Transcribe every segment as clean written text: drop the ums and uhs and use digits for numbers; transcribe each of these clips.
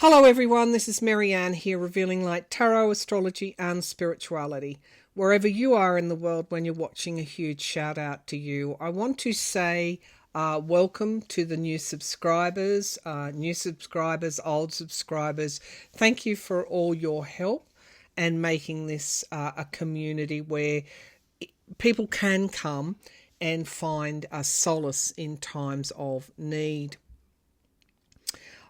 Hello everyone, this is Maryann here, revealing light, tarot, astrology and spirituality. Wherever you are in the world when you're watching, a huge shout out to you. I want to say welcome to the new subscribers, old subscribers. Thank you for all your help and making this a community where people can come and find a solace in times of need.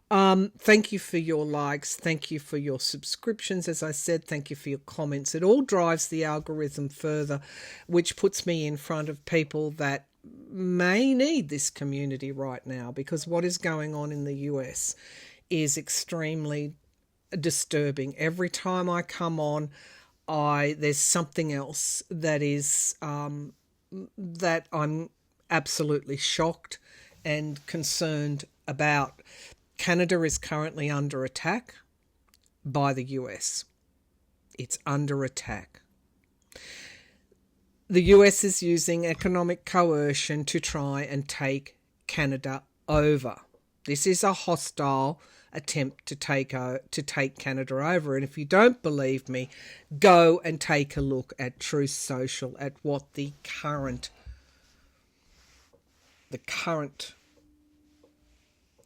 Thank you for your likes. Thank you for your subscriptions. As I said, thank you for your comments. It all drives the algorithm further, which puts me in front of people that may need this community right now, because what is going on in the US is extremely disturbing. Every time I come on, there's something else that is that I'm absolutely shocked and concerned about. Canada is currently under attack by the US. It's under attack. The US is using economic coercion to try and take Canada over. This is a hostile attempt to take Canada over. And if you don't believe me, go and take a look at Truth Social at what the current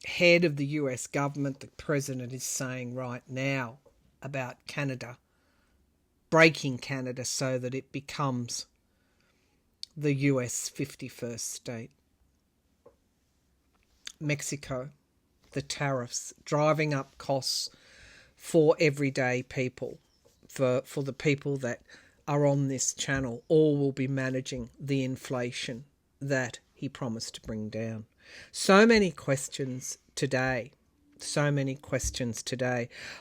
head of the US government, the president, is saying right now about Canada, breaking Canada so that it becomes the US 51st state. Mexico, the tariffs, driving up costs for everyday people, for the people that are on this channel. All will be managing the inflation that he promised to bring down. So many questions today.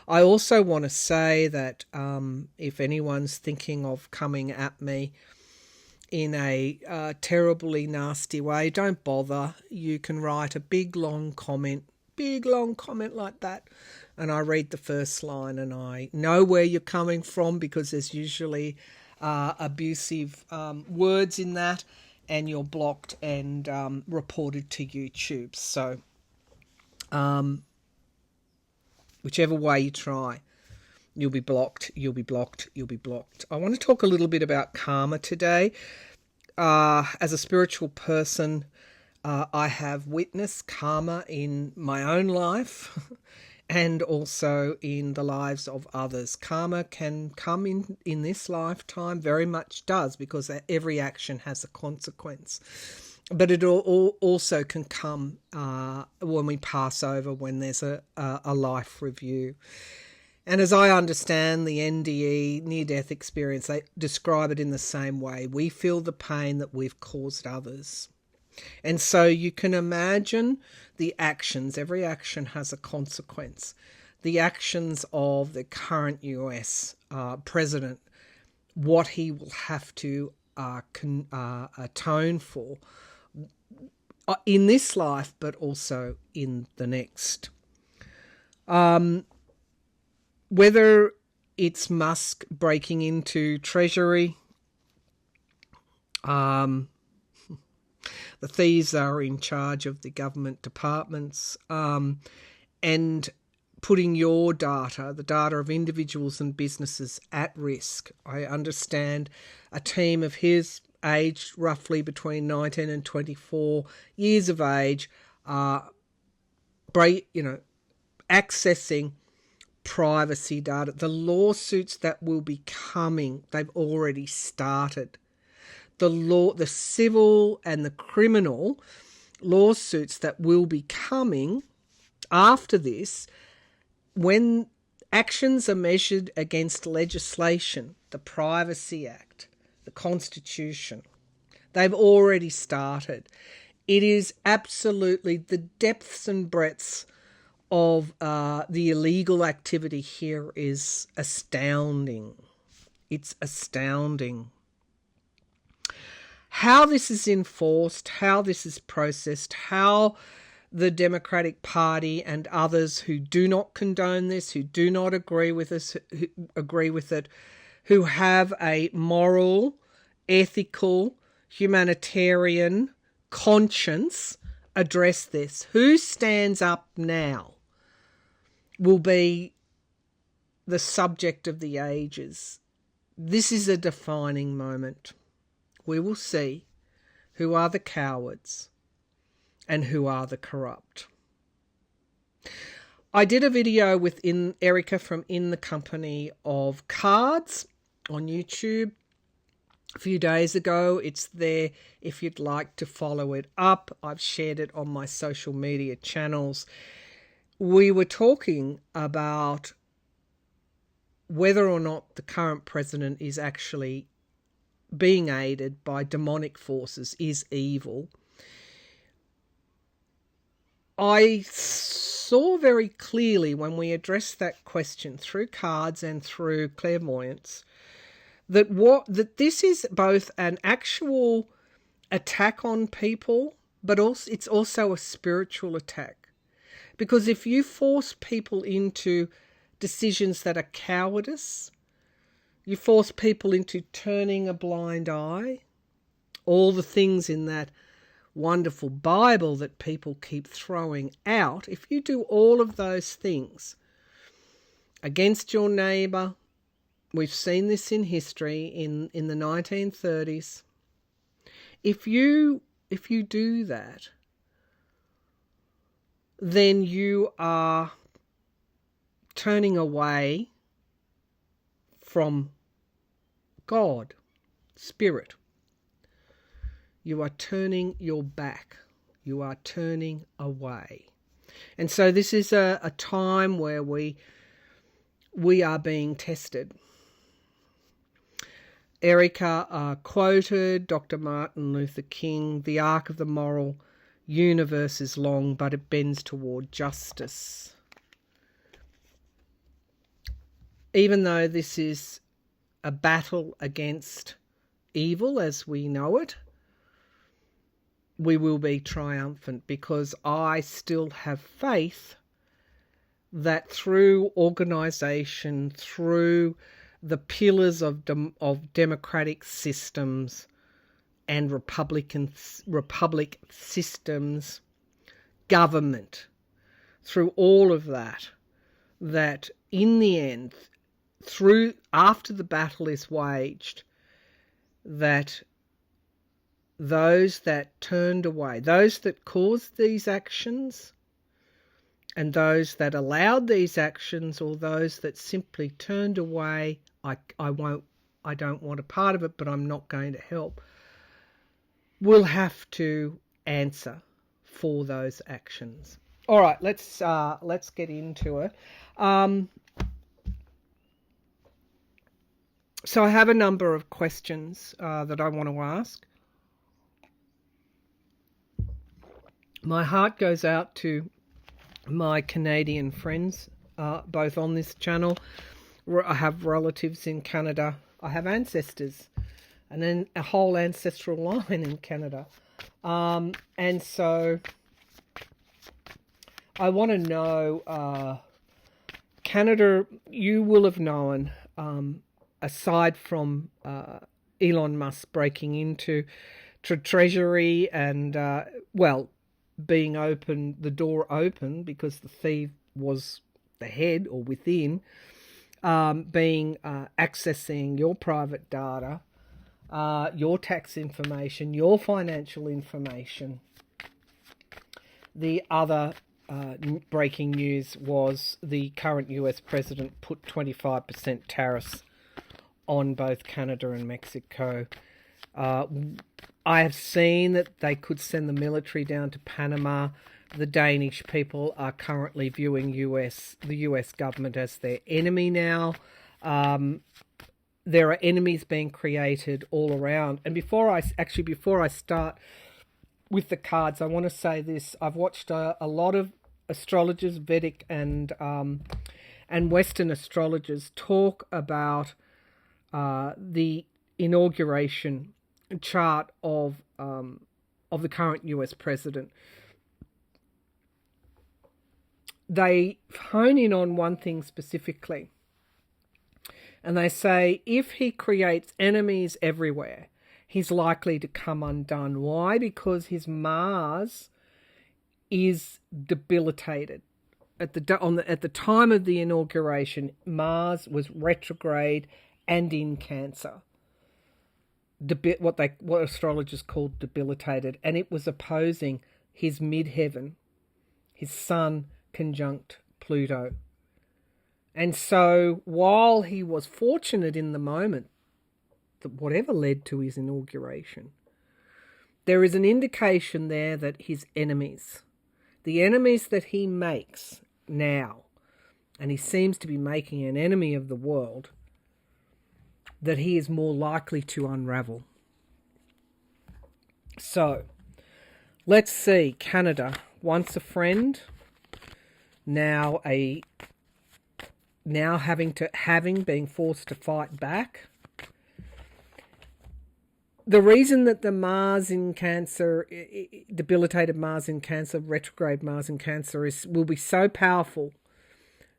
I also want to say that if anyone's thinking of coming at me in a terribly nasty way, don't bother. You can write a big long comment like that, and I read the first line and I know where you're coming from, because there's usually abusive words in that, and you're blocked and reported to YouTube. So whichever way you try, you'll be blocked. I want to talk a little bit about karma today. As a spiritual person, I have witnessed karma in my own life and also in the lives of others. Karma can come in this lifetime, very much does, because every action has a consequence. But it also can come when we pass over, when there's a life review. And as I understand the NDE, near-death experience, they describe it in the same way. We feel the pain that we've caused others. And so you can imagine the actions. Every action has a consequence. The actions of the current US president, what he will have to atone for in this life, but also in the next. Whether it's Musk breaking into treasury, the thieves are in charge of the government departments, and putting your data, the data of individuals and businesses, at risk. I understand a team of his age, roughly between 19 and 24 years of age, accessing privacy data. The lawsuits that will be coming, they've already started. The civil and the criminal lawsuits that will be coming after this, when actions are measured against legislation, the Privacy Act, the Constitution, they've already started. It is absolutely the depths and breadths of the illegal activity here is astounding. It's astounding. How this is enforced, how this is processed, how the Democratic Party and others who do not condone this, who do not agree with us, who agree with it, who have a moral, ethical, humanitarian conscience, address this. Who stands up now will be the subject of the ages. This is a defining moment. We will see who are the cowards and who are the corrupt. I did a video with Erica from In the Company of Cards on YouTube a few days ago. It's there if you'd like to follow it up. I've shared it on my social media channels. We were talking about whether or not the current president is actually being aided by demonic forces, is evil. I saw very clearly when we addressed that question through cards and through clairvoyance that this is both an actual attack on people, but also it's also a spiritual attack. Because if you force people into decisions that are cowardice, you force people into turning a blind eye, all the things in that wonderful Bible that people keep throwing out, if you do all of those things against your neighbour, we've seen this in history in the 1930s. If you do that, then you are turning away from God, Spirit. You are turning your back. You are turning away. And so this is a time where we are being tested. Erica quoted Dr. Martin Luther King, "The arc of the moral universe is long, but it bends toward justice." Even though this is a battle against evil as we know it, we will be triumphant, because I still have faith that through organisation, through the pillars of democratic systems and republic systems, government, through all of that, that in the end, after the battle is waged, that those that turned away, those that caused these actions, and those that allowed these actions, or those that simply turned away, I don't want a part of it, but I'm not going to help, will have to answer for those actions. All right, let's get into it. So I have a number of questions that I want to ask. My heart goes out to my Canadian friends, both on this channel. I have relatives in Canada. I have ancestors, and then a whole ancestral line in Canada. And so I want to know, Canada, you will have known, aside from Elon Musk breaking into treasury and, being open, the door open, because the thief was the head or within, accessing your private data, your tax information, your financial information. The other breaking news was the current US president put 25% tariffs on both Canada and Mexico. I have seen that they could send the military down to Panama. The Danish people are currently viewing the US government as their enemy now. There are enemies being created all around. And before I start with the cards, I want to say this. I've watched a lot of astrologers, Vedic and Western astrologers, talk about the inauguration chart of the current US president. They hone in on one thing specifically, and they say if he creates enemies everywhere, he's likely to come undone. Why? Because his Mars is debilitated. at the time of the inauguration, Mars was retrograde and in Cancer. What astrologers called debilitated, and it was opposing his midheaven, his Sun conjunct Pluto. And so while he was fortunate in the moment, that whatever led to his inauguration, there is an indication there that his enemies, the enemies that he makes now, and he seems to be making an enemy of the world, that he is more likely to unravel. So, let's see. Canada, once a friend, now being forced to fight back. The reason that the Mars in Cancer, debilitated Mars in Cancer, retrograde Mars in Cancer will be so powerful,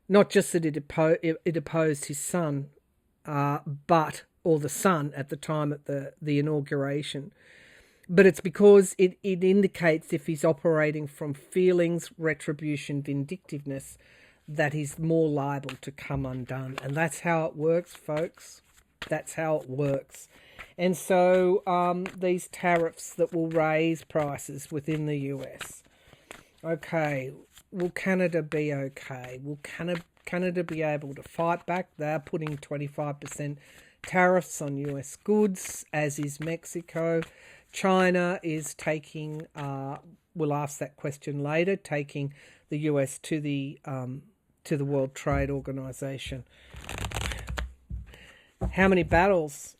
not just that it opposed his Sun, or the Sun at the time at the inauguration, but it's because it indicates if he's operating from feelings, retribution, vindictiveness, that he's more liable to come undone. And that's how it works, folks. That's how it works. And so these tariffs that will raise prices within the US. Okay, will Canada be okay? Will Canada be able to fight back? They're putting 25% tariffs on US goods, as is Mexico. China is taking, we'll ask that question later, taking the US to the World Trade Organization. How many battles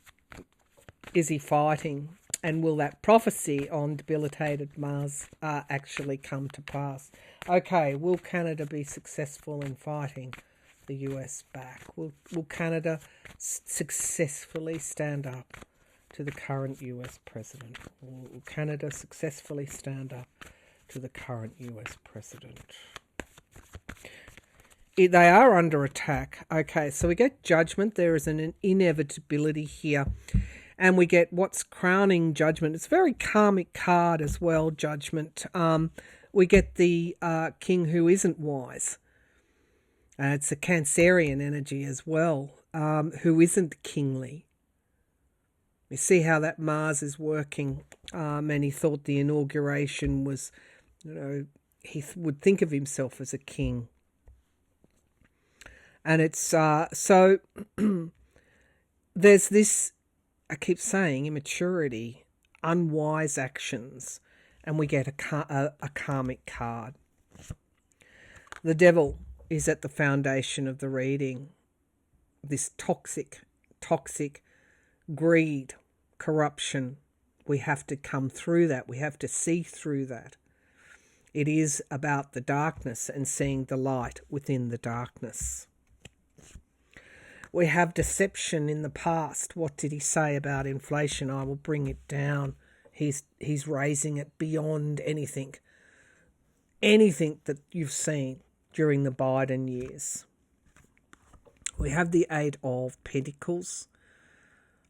is he fighting? And will that prophecy on debilitated Mars actually come to pass? Okay, will Canada be successful in fighting the US back? Will Canada successfully stand up to the current US president? Will Canada successfully stand up to the current US president? They are under attack. Okay, so we get Judgment. There is an inevitability here. And we get what's crowning Judgment. It's a very karmic card as well, Judgment. We get the king who isn't wise. It's a Cancerian energy as well, who isn't kingly. We see how that Mars is working. And he thought the inauguration was, he would think of himself as a king. And it's so there's this, I keep saying, immaturity, unwise actions, and we get a karmic card. The devil is at the foundation of the reading. This toxic greed, corruption. We have to come through that. We have to see through that. It is about the darkness and seeing the light within the darkness. We have deception in the past. What did he say about inflation? I will bring it down. He's raising it beyond anything that you've seen during the Biden years. We have the Eight of Pentacles,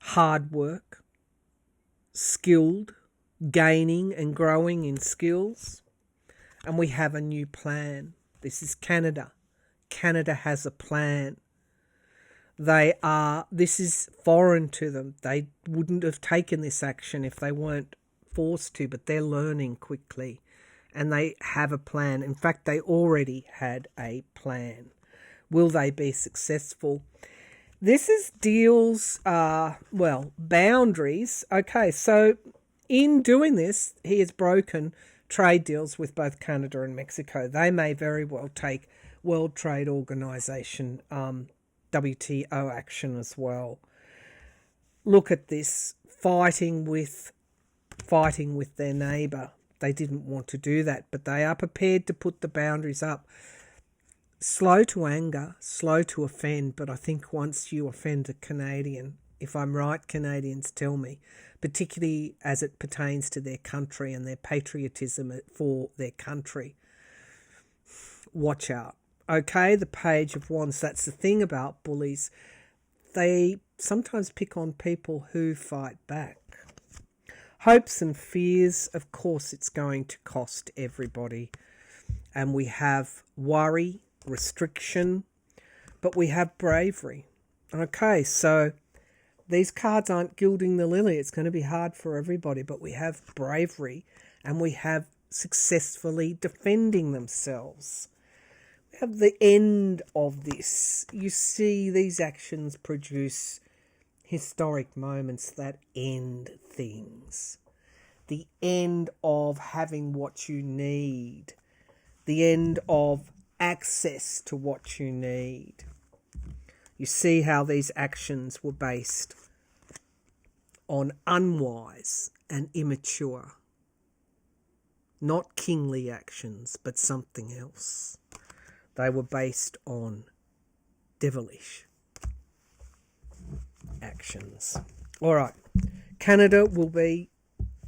hard work, skilled, gaining and growing in skills. And we have a new plan. This is Canada. Canada has a plan. This is foreign to them. They wouldn't have taken this action if they weren't forced to, but they're learning quickly and they have a plan. In fact, they already had a plan. Will they be successful? This is deals, boundaries. Okay, so in doing this, he has broken trade deals with both Canada and Mexico. They may very well take World Trade Organization WTO action as well. Look at this, fighting with their neighbour. They didn't want to do that, but they are prepared to put the boundaries up. Slow to anger, slow to offend, but I think once you offend a Canadian, if I'm right, Canadians tell me, particularly as it pertains to their country and their patriotism for their country, watch out. Okay, the Page of Wands, that's the thing about bullies. They sometimes pick on people who fight back. Hopes and fears, of course it's going to cost everybody. and we have worry, restriction, but we have bravery. Okay, so these cards aren't gilding the lily. It's going to be hard for everybody, but we have bravery, and we have successfully defending themselves. We have the end of this. You see, these actions produce historic moments that end things. The end of having what you need. The end of access to what you need. You see how these actions were based on unwise and immature. Not kingly actions, but something else. They were based on devilish actions. All right. Canada will be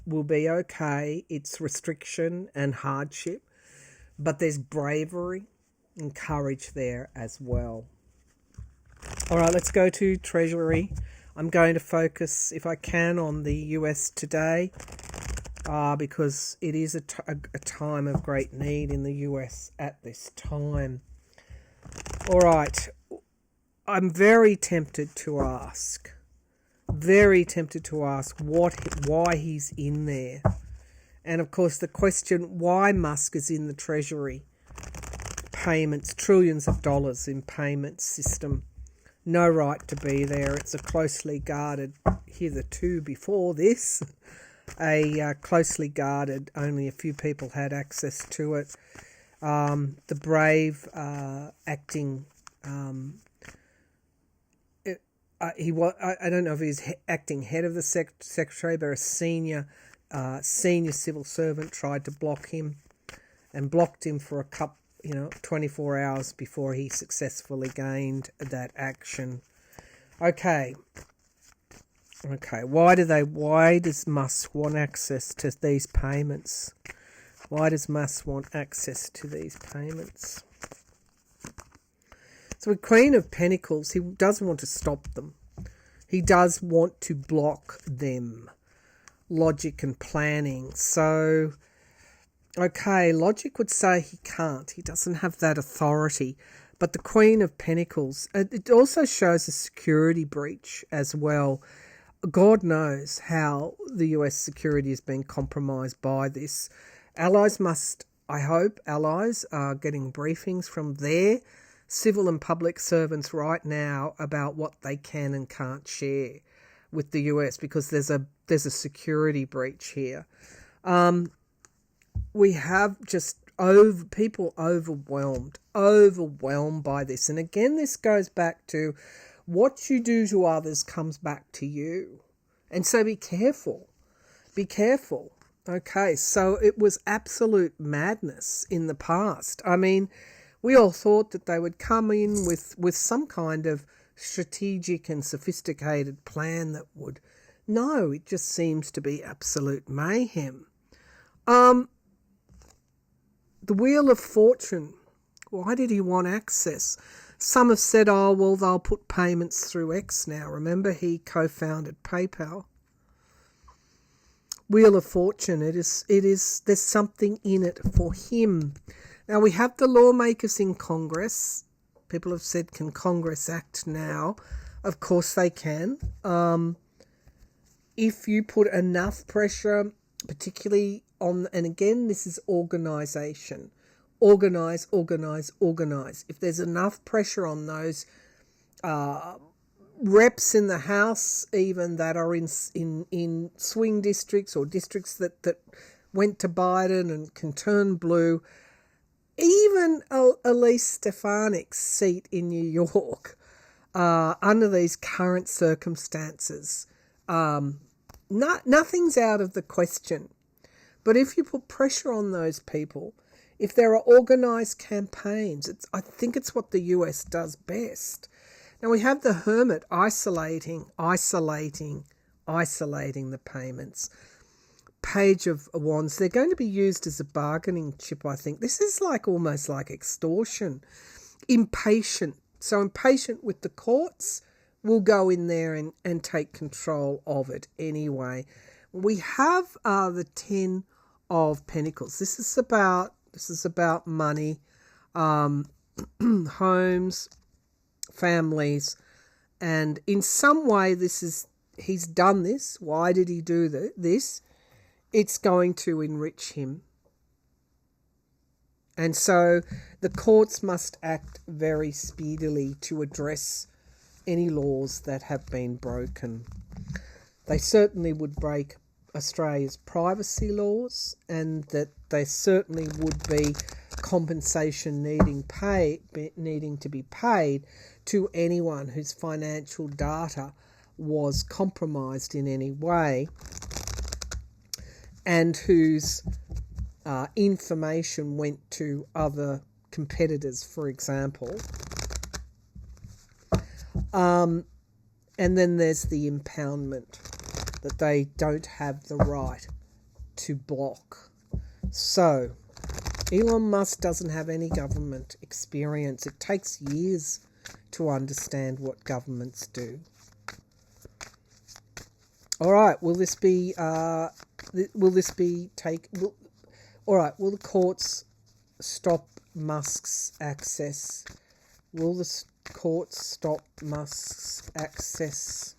okay. It's restriction and hardship, but there's bravery and courage there as well. All right, let's go to Treasury. I'm going to focus, if I can, on the US today, because it is a time of great need in the US at this time. All right, I'm very tempted to ask why he's in there. And of course the question, why Musk is in the Treasury. Payments, trillions of dollars in payments system. No right to be there. It's a closely guarded, hitherto before this, closely guarded, only a few people had access to it. The brave acting, I don't know if he's acting head of the secretary, but a senior civil servant tried to block him and blocked him for 24 hours before he successfully gained that action. Okay. Why does Musk want access to these payments? Why does Musk want access to these payments? So with Queen of Pentacles, he doesn't want to stop them. He does want to block them. Logic and planning. So, okay, logic would say he can't. He doesn't have that authority. But the Queen of Pentacles, it also shows a security breach as well. God knows how the US security has been compromised by this. Allies are getting briefings from their civil and public servants right now about what they can and can't share with the US, because there's a security breach here. We have just people overwhelmed by this. And again, this goes back to what you do to others comes back to you. And so be careful. Okay, so it was absolute madness in the past. I mean, we all thought that they would come in with some kind of strategic and sophisticated plan that would... No, it just seems to be absolute mayhem. The Wheel of Fortune. Why did he want access? Some have said, they'll put payments through X now. Remember, he co-founded PayPal. Wheel of Fortune, there's something in it for him. Now, we have the lawmakers in Congress. People have said, can Congress act now? Of course they can. If you put enough pressure, particularly on, and again, this is organisation. Organise. If there's enough pressure on those reps in the House, even that are in swing districts or districts that went to Biden and can turn blue, even Elise Stefanik's seat in New York, under these current circumstances, nothing's out of the question. But if you put pressure on those people, if there are organised campaigns, I think it's what the US does best. Now we have the Hermit isolating the payments. Page of Wands, they're going to be used as a bargaining chip, I think. This is almost like extortion. Impatient. So impatient with the courts, we'll go in there and take control of it anyway. We have the 10 of Pentacles. This is about This is about money, homes, families, and in some way he's done this. Why did he do this? It's going to enrich him. And so the courts must act very speedily to address any laws that have been broken. They certainly would break Australia's privacy laws, and that there certainly would be compensation needing to be paid to anyone whose financial data was compromised in any way and whose information went to other competitors, for example. And then there's the impoundment, that they don't have the right to block. So Elon Musk doesn't have any government experience. It takes years to understand what governments do. All right, will the courts stop Musk's access? Will the courts stop Musk's access?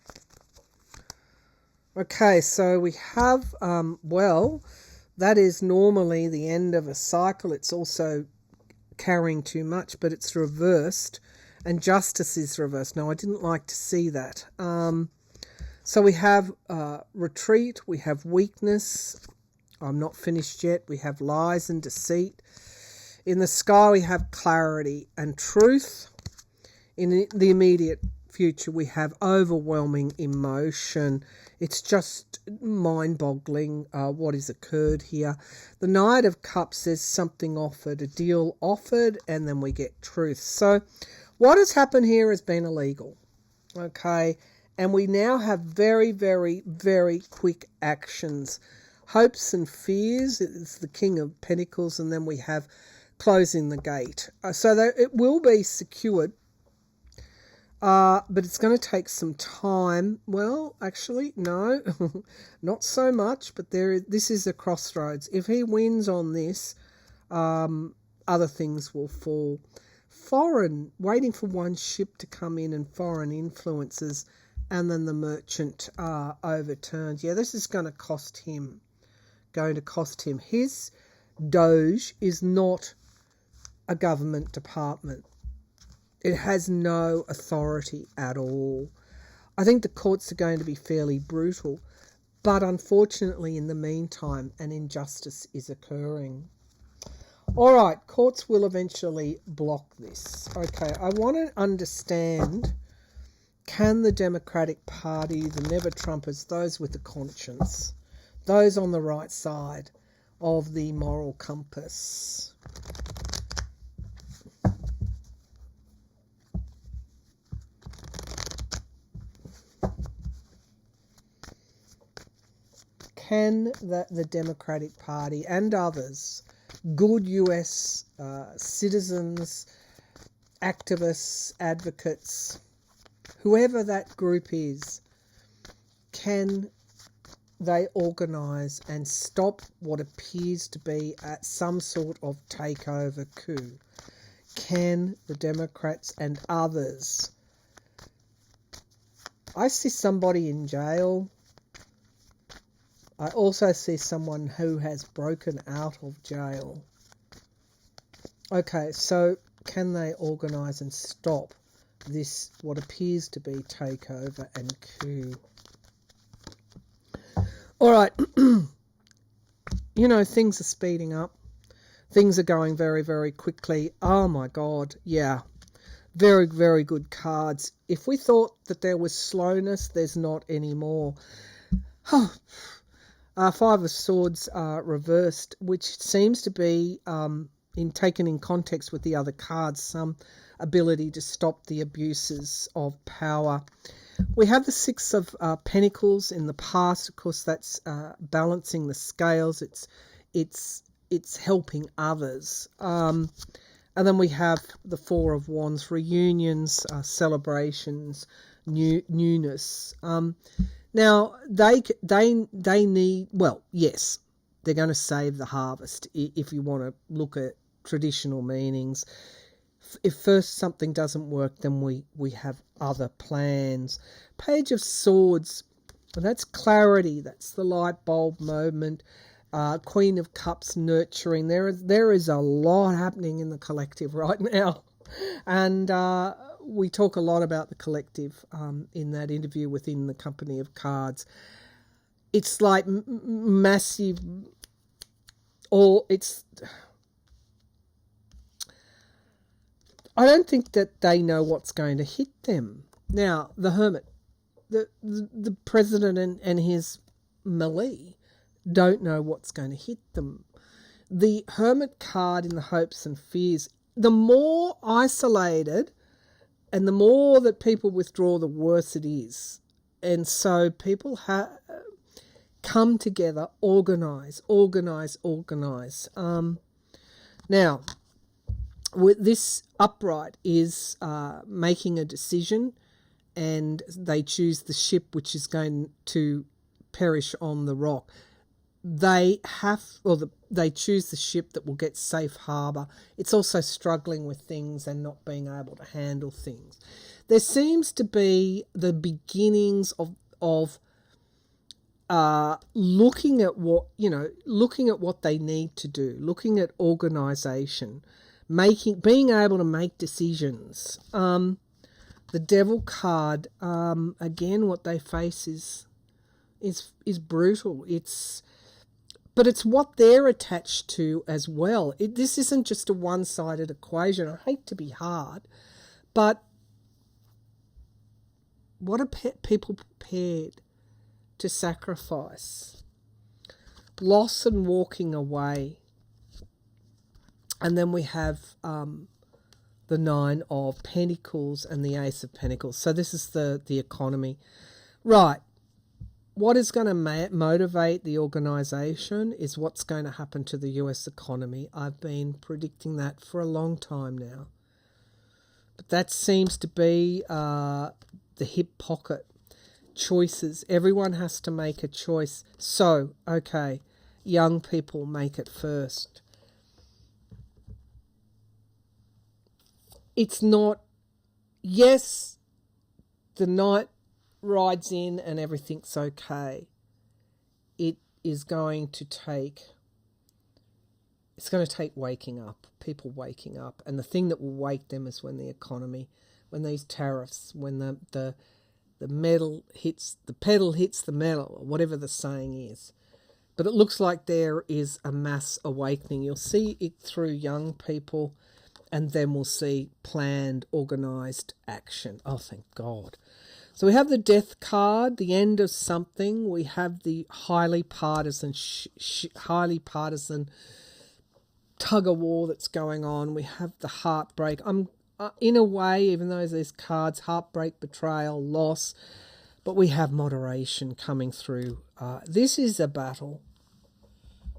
Okay, so we have, that is normally the end of a cycle. It's also carrying too much, but it's reversed, and justice is reversed. Now, I didn't like to see that. So we have retreat, we have weakness. I'm not finished yet. We have lies and deceit. In the sky, we have clarity and truth. In the immediate future, we have overwhelming emotion. It's just mind-boggling what has occurred here. The Knight of Cups says something offered, a deal offered, and then we get truth. So what has happened here has been illegal, okay? And we now have very, very, very quick actions. Hopes and fears is the King of Pentacles, and then we have closing the gate. So that it will be secured, but it's going to take some time. Well, actually, no, not so much, but this is a crossroads. If he wins on this, other things will fall. Waiting for one ship to come in and foreign influences, and then the merchant overturned. Yeah, this is going to cost him. His Doge is not a government department. It has no authority at all. I think the courts are going to be fairly brutal, but unfortunately in the meantime an injustice is occurring. All right, courts will eventually block this. Okay, I want to understand, can the Democratic Party, the never-Trumpers, those with the conscience, those on the right side of the moral compass, can the Democratic Party and others, good US citizens, activists, advocates, whoever that group is, can they organise and stop what appears to be some sort of takeover coup? Can the Democrats and others? I see somebody in jail. I also see someone who has broken out of jail. Okay, so can they organise and stop this, what appears to be takeover and coup? All right, things are speeding up. Things are going very, very quickly. Oh my God, yeah. Very, very good cards. If we thought that there was slowness, there's not anymore. Five of Swords reversed, which seems to be, taken in context with the other cards, some ability to stop the abuses of power. We have the Six of Pentacles in the past. Of course, that's balancing the scales. It's helping others. And then we have the Four of Wands, reunions, celebrations, newness. Now they need, well, yes, they're going to save the harvest, if you want to look at traditional meanings. If first something doesn't work, then we have other plans. Page of Swords, that's clarity, that's the light bulb moment. Queen of Cups, nurturing. There is a lot happening in the collective right now. And we talk a lot about the collective in that interview within the Company of Cards. It's like massive, I don't think that they know what's going to hit them. Now, the Hermit, the president and his melee don't know what's going to hit them. The Hermit card in the hopes and fears, the more isolated and the more that people withdraw, the worse it is. And so people come together, organise. Now, with this upright is making a decision, and they choose the ship which is going to perish on the rock. They choose the ship that will get safe harbour. It's also struggling with things and not being able to handle things. There seems to be the beginnings of looking at what they need to do, looking at organisation, being able to make decisions. The Devil card, again, what they face is brutal. But it's what they're attached to as well. This isn't just a one-sided equation. I hate to be hard, but what are people prepared to sacrifice? Loss and walking away. And then we have the Nine of Pentacles and the Ace of Pentacles. So this is the economy. Right. What is going to motivate the organisation is what's going to happen to the US economy. I've been predicting that for a long time now. But that seems to be the hip pocket. Choices. Everyone has to make a choice. So, okay, young people, make it first. It's not, yes, the Knight rides in and everything's okay. It is going to take, waking up, people waking up. And the thing that will wake them is when the economy, when these tariffs, when the pedal hits the metal, or whatever the saying is. But it looks like there is a mass awakening. You'll see it through young people, and then we'll see planned, organised action. Oh, thank God. So we have the Death card, the end of something. We have the highly partisan tug of war that's going on. We have the heartbreak. In a way, even though there's cards, heartbreak, betrayal, loss, but we have moderation coming through. This is a battle.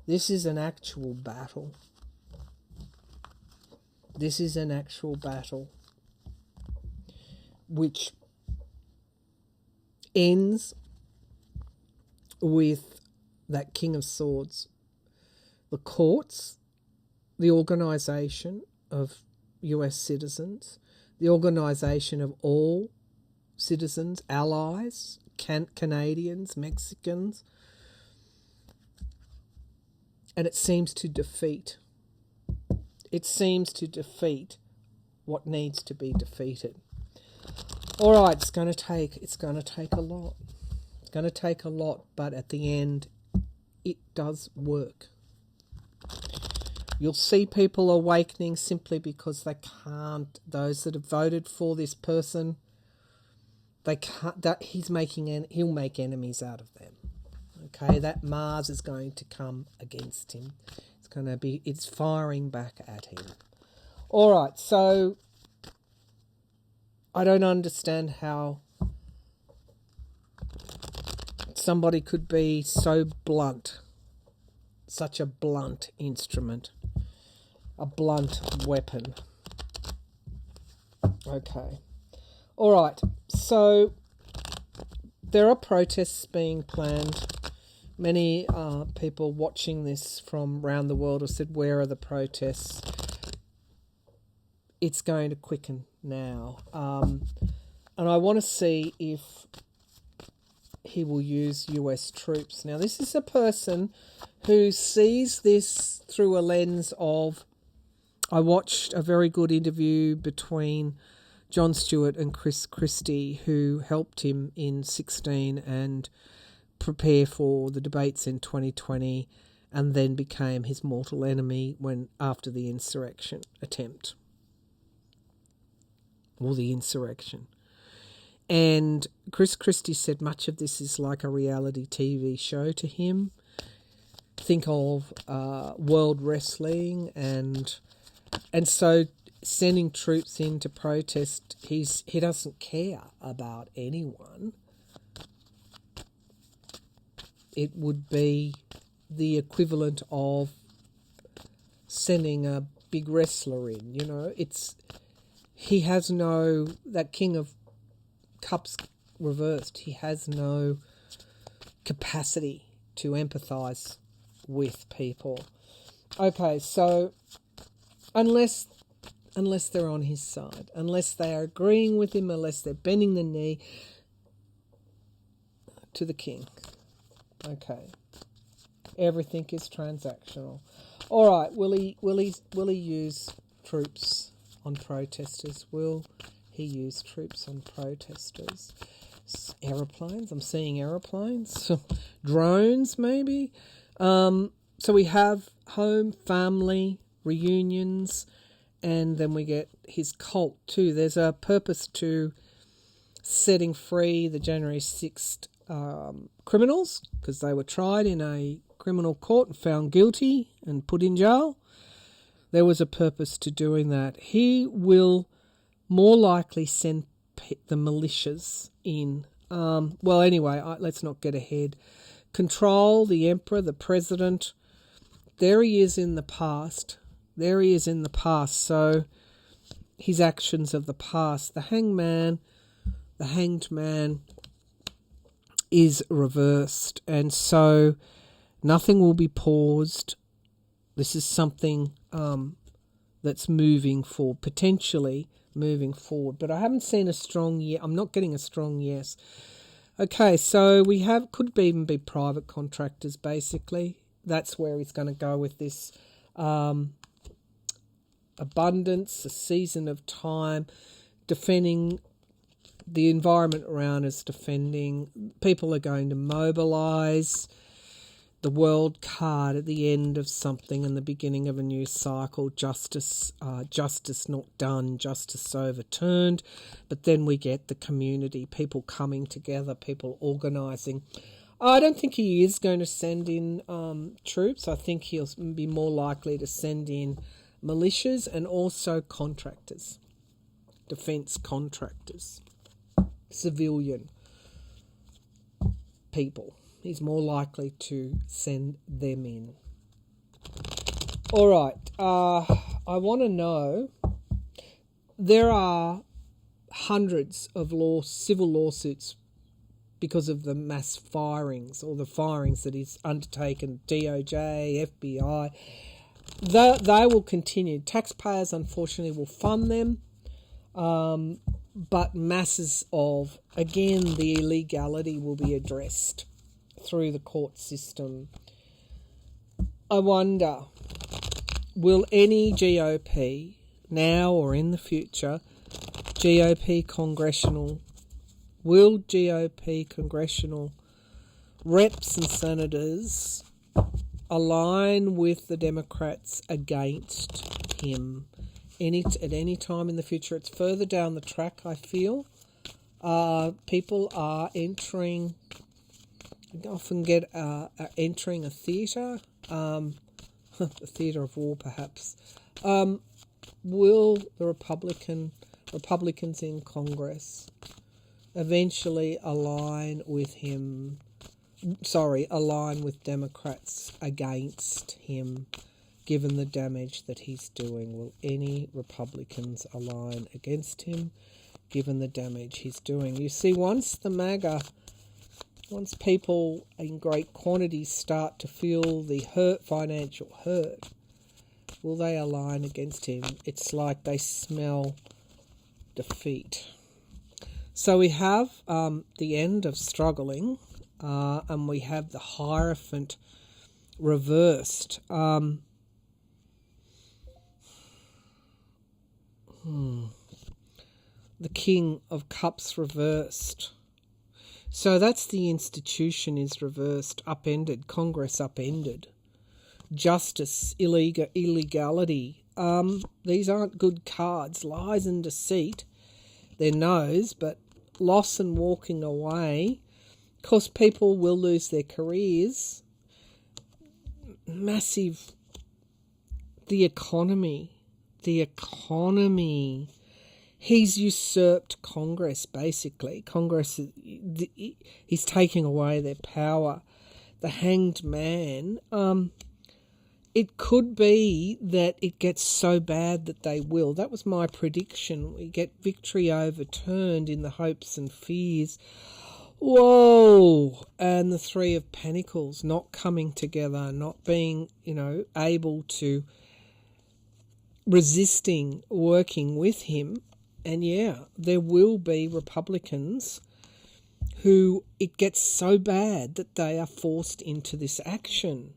This is an actual battle. This is an actual battle which ends with that King of Swords. The courts, the organisation of US citizens, the organisation of all citizens, allies, Canadians, Mexicans, and it seems to defeat. It seems to defeat what needs to be defeated. All right, it's going to take a lot. It's going to take a lot, but at the end, it does work. You'll see people awakening simply because they can't. Those that have voted for this person, they can't. He'll make enemies out of them. Okay, that Mars is going to come against him. It's firing back at him. All right, so I don't understand how somebody could be so blunt, such a blunt instrument, a blunt weapon. Okay. All right, so there are protests being planned Many people watching this from around the world have said, where are the protests? It's going to quicken now. And I want to see if he will use US troops. Now, this is a person who sees this through a lens of... I watched a very good interview between Jon Stewart and Chris Christie, who helped him in 2016 and prepare for the debates in 2020, and then became his mortal enemy after the insurrection attempt. Or the insurrection. And Chris Christie said much of this is like a reality TV show to him. Think of World Wrestling, and so sending troops in to protest, he doesn't care about anyone. It would be the equivalent of sending a big wrestler in, you know. He has no... That King of Cups reversed. He has no capacity to empathise with people. Okay, so unless they're on his side, unless they are agreeing with him, unless they're bending the knee to the king. Okay. Everything is transactional. All right, will he use troops on protesters? Will he use troops on protesters? Aeroplanes? I'm seeing aeroplanes. Drones, maybe? So we have home, family, reunions, and then we get his cult too. There's a purpose to setting free the January 6th criminals, because they were tried in a criminal court and found guilty and put in jail. There was a purpose to doing that. He will more likely send the militias in. Well, anyway, let's not get ahead. Control, the emperor, the president. There he is in the past. So his actions of the past. The hanged man is reversed. And so nothing will be paused. This is something that's potentially moving forward. But I haven't seen a strong yes. I'm not getting a strong yes. Okay, so we could even be private contractors, basically. That's where he's going to go with this. Abundance, a season of time, defending the environment around us, defending. People are going to mobilise. The world card at the end of something and the beginning of a new cycle. Justice not done, justice overturned. But then we get the community, people coming together, people organising. I don't think he is going to send in troops. I think he'll be more likely to send in militias and also contractors, defence contractors, civilian people. He's more likely to send them in. All right. I want to know, there are hundreds of civil lawsuits because of the mass firings, or the firings that he's undertaken, DOJ, FBI. They will continue. Taxpayers, unfortunately, will fund them. But masses of, again, the illegality will be addressed through the court system. I wonder, will any GOP, now or in the future, will GOP congressional reps and senators align with the Democrats against him at any time in the future? It's further down the track, I feel. People are entering... often entering a theatre, a theatre of war perhaps. Will the Republicans in Congress eventually align with Democrats against him, given the damage that he's doing? Will any Republicans align against him, given the damage he's doing? You see, once the MAGA Once people in great quantities start to feel the hurt, financial hurt, will they align against him? It's like they smell defeat. So we have the end of struggling, and we have the Hierophant reversed. The King of Cups reversed. So that's the institution is reversed, upended, Congress upended. Justice, illegality. These aren't good cards. Lies and deceit. They're no's, but loss and walking away. Of course, people will lose their careers. Massive. The economy. He's usurped Congress, basically. Congress, he's taking away their power. The Hanged Man, it could be that it gets so bad that they will. That was my prediction. We get victory overturned in the hopes and fears. Whoa! And the Three of Pentacles not coming together, not being, able to, resisting working with him. And yeah, there will be Republicans who it gets so bad that they are forced into this action.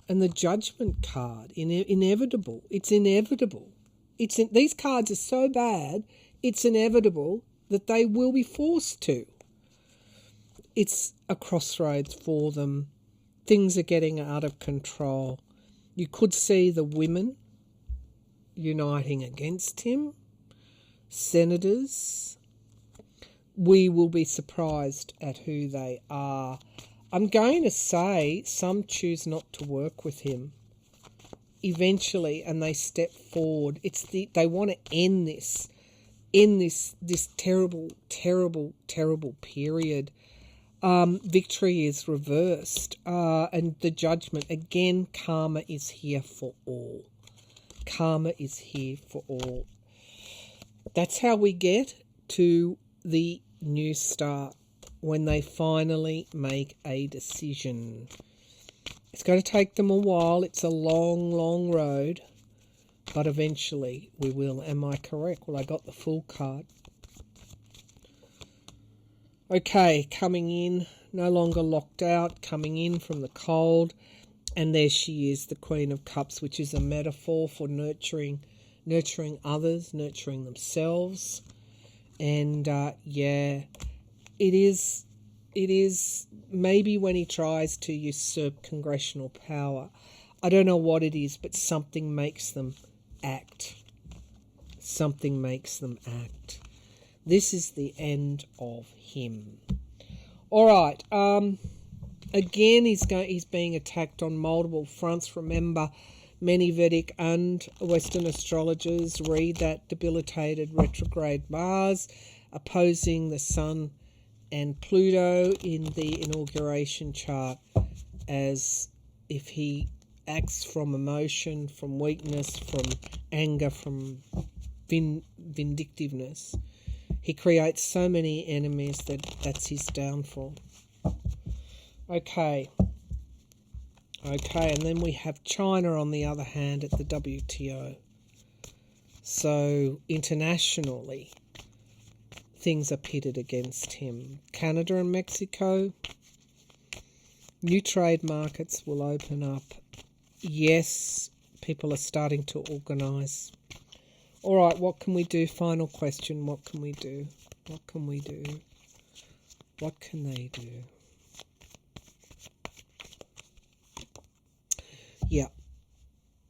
And the Judgment card, inevitable. It's inevitable. These cards are so bad, it's inevitable that they will be forced to. It's a crossroads for them. Things are getting out of control. You could see the women uniting against him. Senators, we will be surprised at who they are. I'm going to say some choose not to work with him eventually, and they step forward. They want to end this terrible period. Victory is reversed, and the Judgment again. Karma is here for all. Karma is here for all. That's how we get to the new start, when they finally make a decision. It's going to take them a while. It's a long road, but eventually we will. Am I correct? Well, I got the full card. Okay, coming in, no longer locked out, coming in from the cold, and there she is, the Queen of Cups, which is a metaphor for nurturing others, nurturing themselves. And it is maybe when he tries to usurp congressional power. I don't know what it is, but something makes them act. Something makes them act. This is the end of him. All right. Again, he's being attacked on multiple fronts. Remember, many Vedic and Western astrologers read that debilitated retrograde Mars opposing the Sun and Pluto in the inauguration chart as if he acts from emotion, from weakness, from anger, from vindictiveness. He creates so many enemies that's his downfall. Okay, and then we have China on the other hand at the WTO. So internationally, things are pitted against him. Canada and Mexico, new trade markets will open up. Yes, people are starting to organise. All right, what can we do? Final question, what can we do? What can we do? What can they do? Yeah,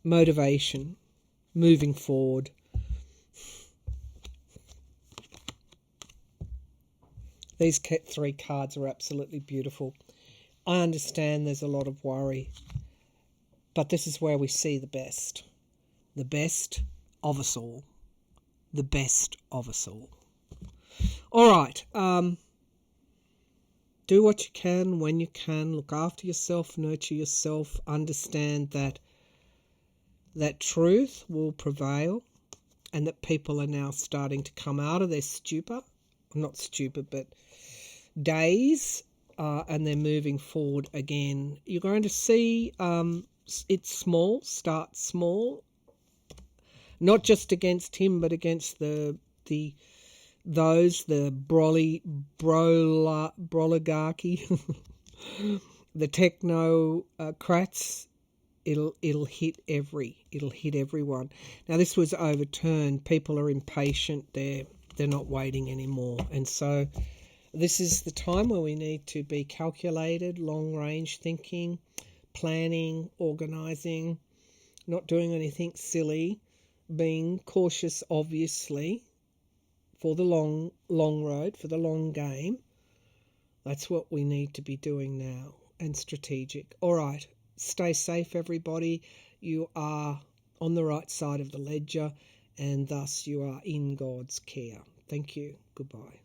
motivation, moving forward. These three cards are absolutely beautiful. I understand there's a lot of worry, but this is where we see the best of us all. The best of us all. All right. Do what you can when you can. Look after yourself, nurture yourself. Understand that truth will prevail and that people are now starting to come out of their stupor. Not stupor, but daze and they're moving forward again. You're going to see it's small, start small, not just against him, but against the broligarchy, the technocrats. It'll hit everyone. Now this was overturned. People are impatient. They're not waiting anymore, and so this is the time where we need to be calculated, long range thinking, planning, organising, not doing anything silly, being cautious, obviously, for the long road, for the long game. That's what we need to be doing now, and strategic. All right, stay safe, everybody. You are on the right side of the ledger, and thus you are in God's care. Thank you. Goodbye.